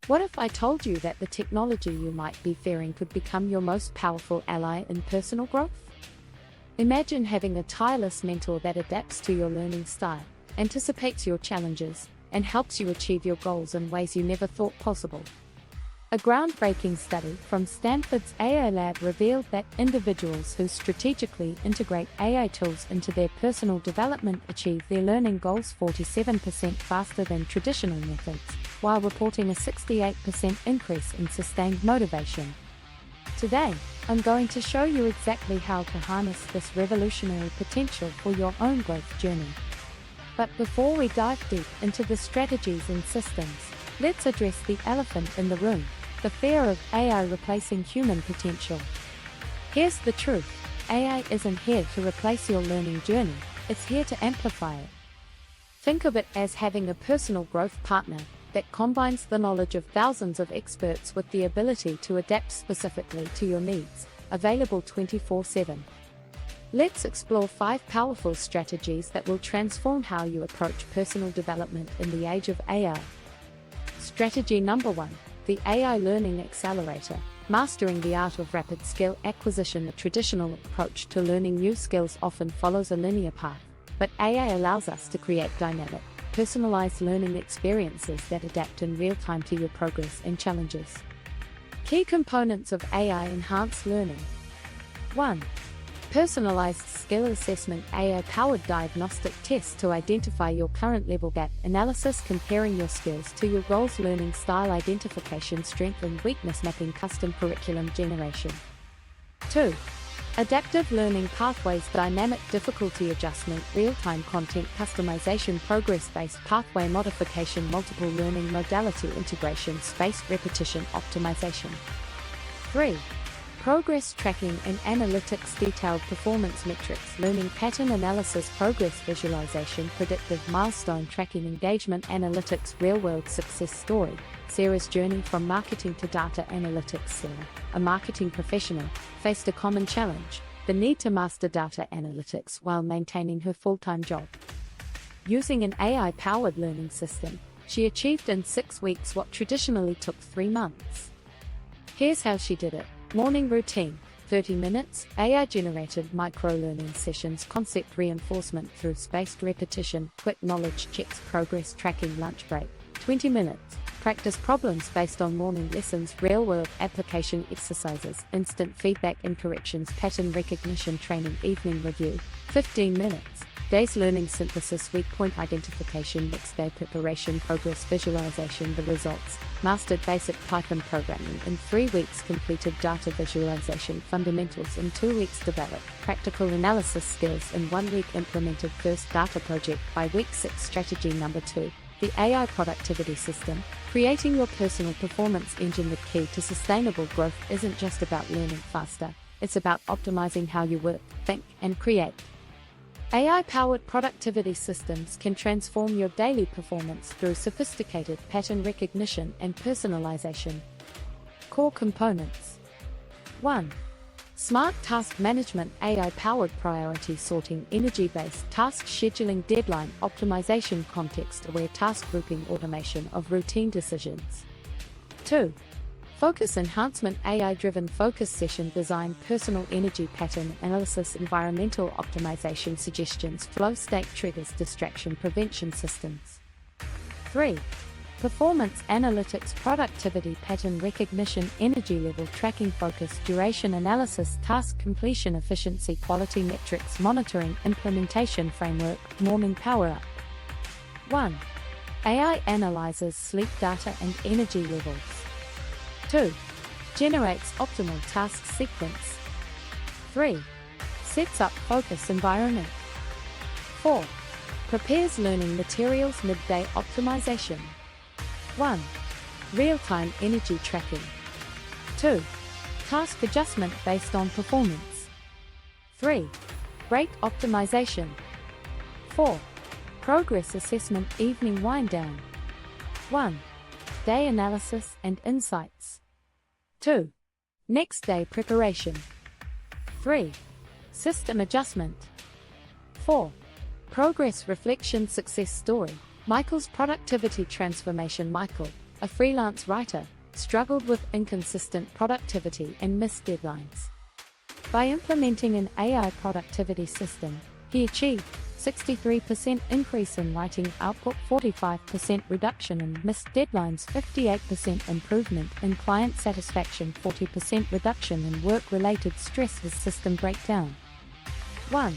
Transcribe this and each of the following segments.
What if I told you that the technology you might be fearing could become your most powerful ally in personal growth? Imagine having a tireless mentor that adapts to your learning style, anticipates your challenges, and helps you achieve your goals in ways you never thought possible. A groundbreaking study from Stanford's AI Lab revealed that individuals who strategically integrate AI tools into their personal development achieve their learning goals 47% faster than traditional methods, while reporting a 68% increase in sustained motivation. Today, I'm going to show you exactly how to harness this revolutionary potential for your own growth journey. But before we dive deep into the strategies and systems, let's address the elephant in the room: the fear of AI replacing human potential. Here's the truth: AI isn't here to replace your learning journey, it's here to amplify it. Think of it as having a personal growth partner that combines the knowledge of thousands of experts with the ability to adapt specifically to your needs, available 24/7. Let's explore 5 powerful strategies that will transform how you approach personal development in the age of AI. Strategy number 1. The AI Learning Accelerator. Mastering the art of rapid skill acquisition. The traditional approach to learning new skills often follows a linear path, but AI allows us to create dynamic, personalized learning experiences that adapt in real time to your progress and challenges. Key components of AI enhanced learning. 1. Personalized skill assessment. AI-powered diagnostic tests to identify your current level. Gap analysis, comparing your skills to your goals. Learning style identification, strength and weakness mapping. Custom curriculum generation. 2. Adaptive learning pathways. Dynamic difficulty adjustment, real-time content customization, progress-based pathway modification. Multiple learning modality integration, spaced repetition optimization. 3. Progress tracking and analytics. Detailed performance metrics, learning pattern analysis, progress visualization, predictive milestone tracking, engagement analytics. Real-world success story. Sarah's journey from marketing to data analytics. Sarah, a marketing professional, faced a common challenge: the need to master data analytics while maintaining her full-time job. Using an AI-powered learning system, she achieved in 6 weeks what traditionally took 3 months. Here's how she did it. Morning routine, 30 minutes, AI-generated micro-learning sessions, concept reinforcement through spaced repetition, quick knowledge checks, progress tracking. Lunch break, 20 minutes, practice problems based on morning lessons, real-world application exercises, instant feedback and corrections, pattern recognition training. Evening review, 15 minutes, days learning synthesis, weak point identification, next day preparation, progress visualization. The results: mastered basic Python programming in 3 weeks, completed data visualization fundamentals in 2 weeks, developed practical analysis skills in 1 week, implemented first data project by week 6. Strategy number 2. The AI productivity system. Creating your personal performance engine. The key to sustainable growth isn't just about learning faster, it's about optimizing how you work, think, and create. AI-powered productivity systems can transform your daily performance through sophisticated pattern recognition and personalization. Core components. 1. Smart task management. AI-powered priority sorting, energy-based task scheduling, deadline optimization, context-aware task grouping, automation of routine decisions. 2. Focus enhancement. AI-driven focus session design, personal energy pattern analysis, environmental optimization, suggestions, flow state triggers, distraction prevention systems. 3. Performance analytics, productivity pattern recognition, energy level tracking, focus duration analysis, task completion efficiency, quality metrics monitoring, implementation framework. Morning power-up. 1. AI analyzes sleep data and energy levels. 2. Generates optimal task sequence. 3. Sets up focus environment. 4. Prepares learning materials, midday optimization. 1. Real-time energy tracking. 2. Task adjustment based on performance. 3. Break optimization. 4. Progress assessment, evening wind down. 1. Day analysis and insights. 2. Next day preparation. 3. System adjustment. 4. Progress reflection, success story. Michael's productivity transformation. Michael, a freelance writer, struggled with inconsistent productivity and missed deadlines. By implementing an AI productivity system, he achieved 63% increase in writing output, 45% reduction in missed deadlines, 58% improvement in client satisfaction, 40% reduction in work-related stress with system breakdown. 1.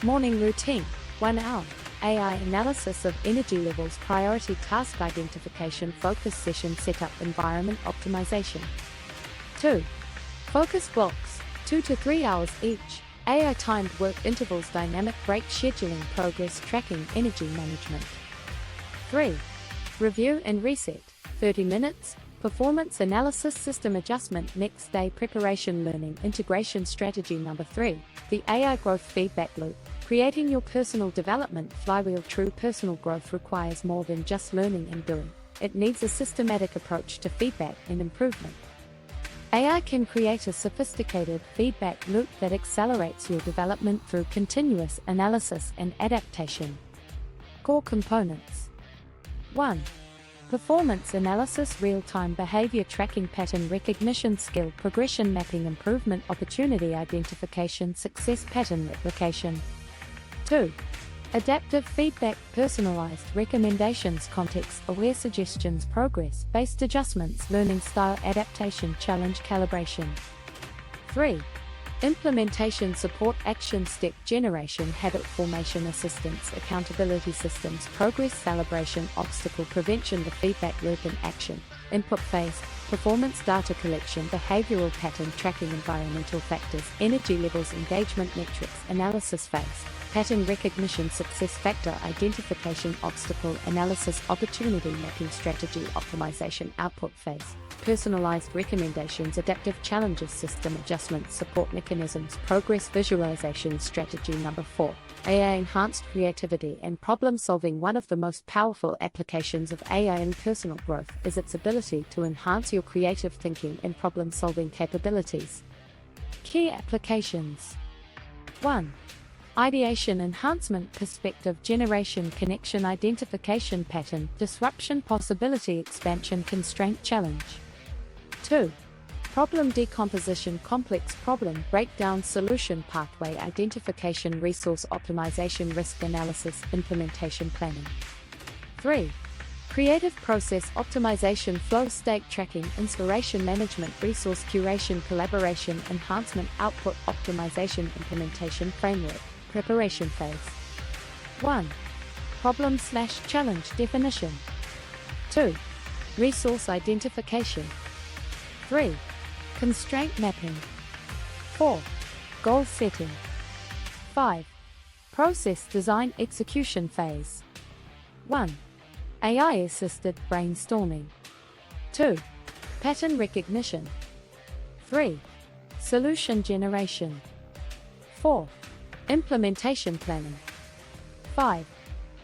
Morning routine, 1 hour. AI analysis of energy levels, priority task identification, focus session setup, environment optimization. 2. Focus blocks, 2 to 3 hours each. AI timed work intervals, dynamic break scheduling, progress tracking, energy management. 3. Review and reset, 30 minutes. Performance analysis, system adjustment, next day preparation, learning integration strategy. Number 3. The AI growth feedback loop. Creating your personal development flywheel. True personal growth requires more than just learning and doing. It needs a systematic approach to feedback and improvement. AI can create a sophisticated feedback loop that accelerates your development through continuous analysis and adaptation. Core components. 1. Performance analysis, real-time behavior tracking, pattern recognition, skill progression mapping, improvement opportunity identification, success pattern replication. 2. Adaptive feedback, personalized recommendations, context-aware suggestions, progress-based adjustments, learning style adaptation, challenge calibration. 3. Implementation support, action step generation, habit formation, assistance, accountability systems, progress celebration, obstacle prevention. The feedback loop in action. Input phase, performance data collection, behavioral pattern tracking, environmental factors, energy levels, engagement metrics, analysis phase. Pattern recognition, success factor identification, obstacle analysis, opportunity mapping, strategy optimization, output phase. Personalized recommendations, adaptive challenges, system adjustments, support mechanisms, progress visualization, strategy. Number 4. AI enhanced creativity and problem solving. One of the most powerful applications of AI in personal growth is its ability to enhance your creative thinking and problem solving capabilities. Key applications. 1. Ideation enhancement, perspective generation, connection identification, pattern disruption, possibility expansion, constraint challenge. 2. Problem decomposition, complex problem breakdown, solution pathway identification, resource optimization, risk analysis, implementation planning. 3. Creative process optimization, flow state tracking, inspiration management, resource curation, collaboration enhancement, output optimization, implementation framework. Preparation phase. 1. Problem/challenge definition. 2. Resource identification. 3. Constraint mapping. 4. Goal setting. 5. Process design execution phase. 1. AI-assisted brainstorming. 2. Pattern recognition. 3. Solution generation. 4. Implementation planning. 5.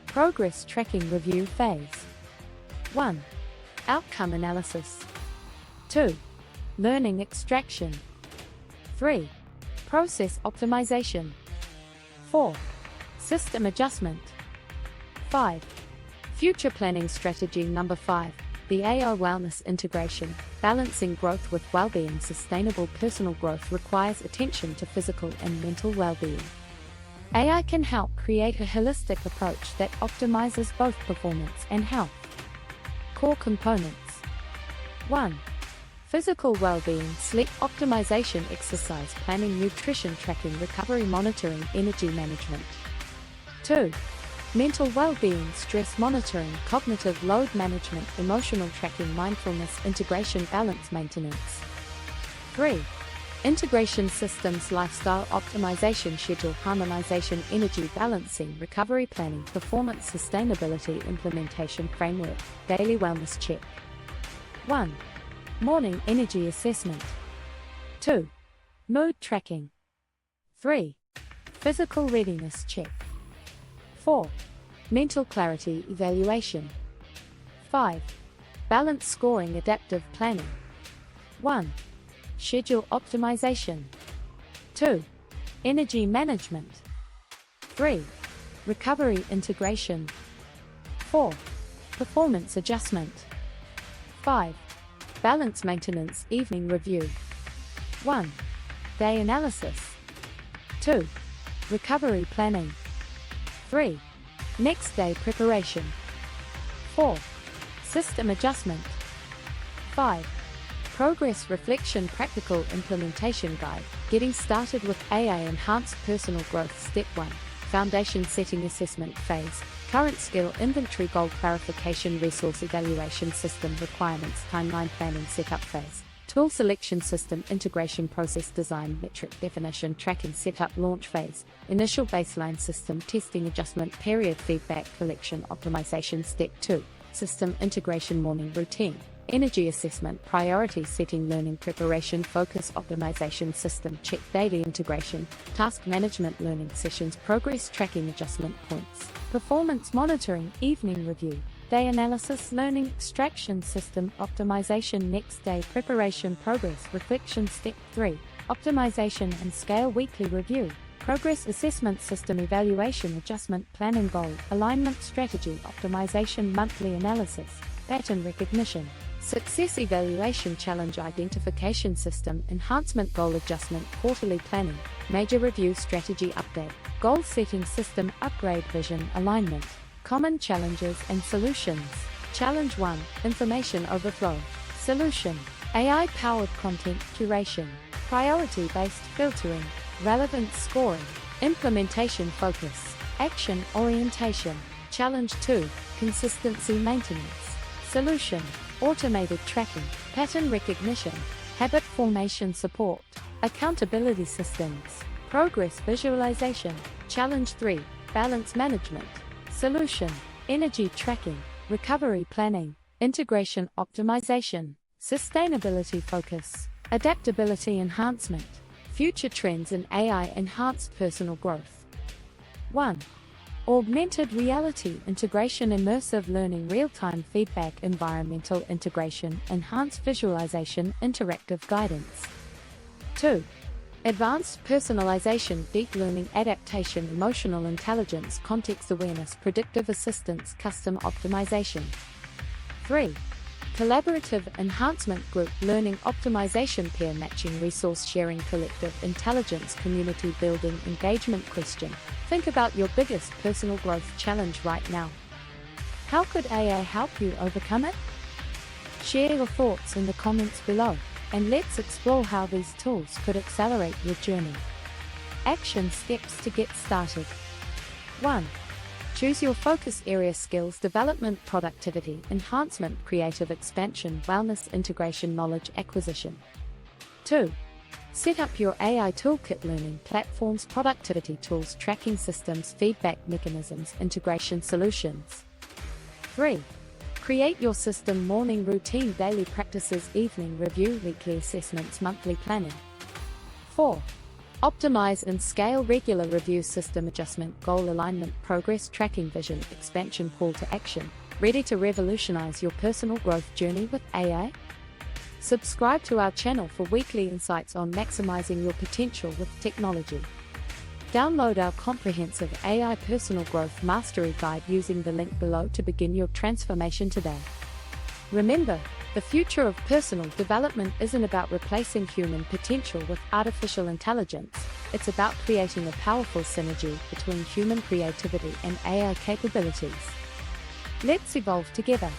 Progress tracking review phase. 1. Outcome analysis. 2. Learning extraction. 3. Process optimization. 4. System adjustment. 5. Future planning strategy. Number 5. The AI wellness integration. Balancing growth with well-being. Sustainable personal growth requires attention to physical and mental well-being. AI can help create a holistic approach that optimizes both performance and health. Core components. 1. Physical well-being, sleep optimization, exercise planning, nutrition tracking, recovery monitoring, energy management. 2. Mental well-being, stress monitoring, cognitive load management, emotional tracking, mindfulness integration, balance maintenance. 3. Integration systems, lifestyle optimization, schedule harmonization, energy balancing, recovery planning, performance sustainability, implementation framework, daily wellness check. 1. Morning energy assessment. 2. Mood tracking. 3. Physical readiness check. 4. Mental clarity evaluation. 5. Balance scoring, adaptive planning. 1. Schedule optimization. 2. Energy management. 3. Recovery integration. 4. Performance adjustment. 5. Balance maintenance evening review. 1. Day analysis. 2. Recovery planning. 3. Next day preparation. 4. System adjustment. 5. Progress reflection practical implementation guide. Getting started with AI enhanced personal growth. Step 1. Foundation setting assessment phase. Current skill inventory goal clarification resource evaluation system requirements timeline planning setup phase. Tool selection system integration process design metric definition tracking setup launch phase. Initial baseline system testing adjustment period feedback collection optimization. Step 2. System integration morning routine. Energy assessment priority setting learning preparation focus optimization system check daily integration task management learning sessions progress tracking adjustment points performance monitoring evening review day analysis learning extraction system optimization next day preparation progress reflection. Step 3. Optimization and scale weekly review progress assessment system evaluation adjustment planning goal alignment strategy optimization monthly analysis pattern recognition success evaluation challenge identification system enhancement goal adjustment quarterly planning major review strategy update goal setting system upgrade vision alignment common challenges and solutions. Challenge 1. Information overflow. Solution. AI powered content curation priority based filtering relevance scoring implementation focus action orientation. Challenge 2. Consistency maintenance. Solution. Automated tracking, pattern recognition, habit formation support, accountability systems, progress visualization. Challenge 3. Balance management. Solution. Energy tracking, recovery planning, integration optimization, sustainability focus, adaptability enhancement. Future trends in AI enhanced personal growth. 1. Augmented reality integration immersive learning real-time feedback environmental integration enhanced visualization interactive guidance. 2. Advanced personalization deep learning adaptation emotional intelligence context awareness predictive assistance custom optimization. 3. Collaborative enhancement group learning optimization peer matching resource sharing collective intelligence community building engagement question. Think about your biggest personal growth challenge right now. How could AI help you overcome it? Share your thoughts in the comments below, and let's explore how these tools could accelerate your journey. Action steps to get started. 1. Choose your focus area skills development productivity enhancement creative expansion wellness integration knowledge acquisition. 2. Set up your AI toolkit learning platforms productivity tools tracking systems feedback mechanisms integration solutions. 3. Create your system morning routine daily practices evening review weekly assessments monthly planning. 4. Optimize and scale regular review system adjustment goal alignment progress tracking vision expansion call to action. Ready to revolutionize your personal growth journey with AI? Subscribe to our channel for weekly insights on maximizing your potential with technology. Download our comprehensive AI personal growth mastery guide using the link below to begin your transformation today. Remember, the future of personal development isn't about replacing human potential with artificial intelligence, it's about creating a powerful synergy between human creativity and AI capabilities. Let's evolve together.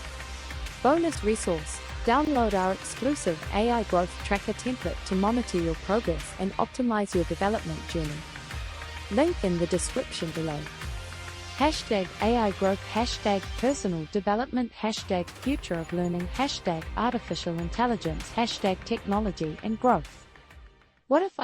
Bonus resource: download our exclusive AI growth tracker template to monitor your progress and optimize your development journey. Link in the description below. Hashtag AI growth, hashtag personal development, hashtag future of learning, hashtag artificial intelligence, hashtag technology and growth. What if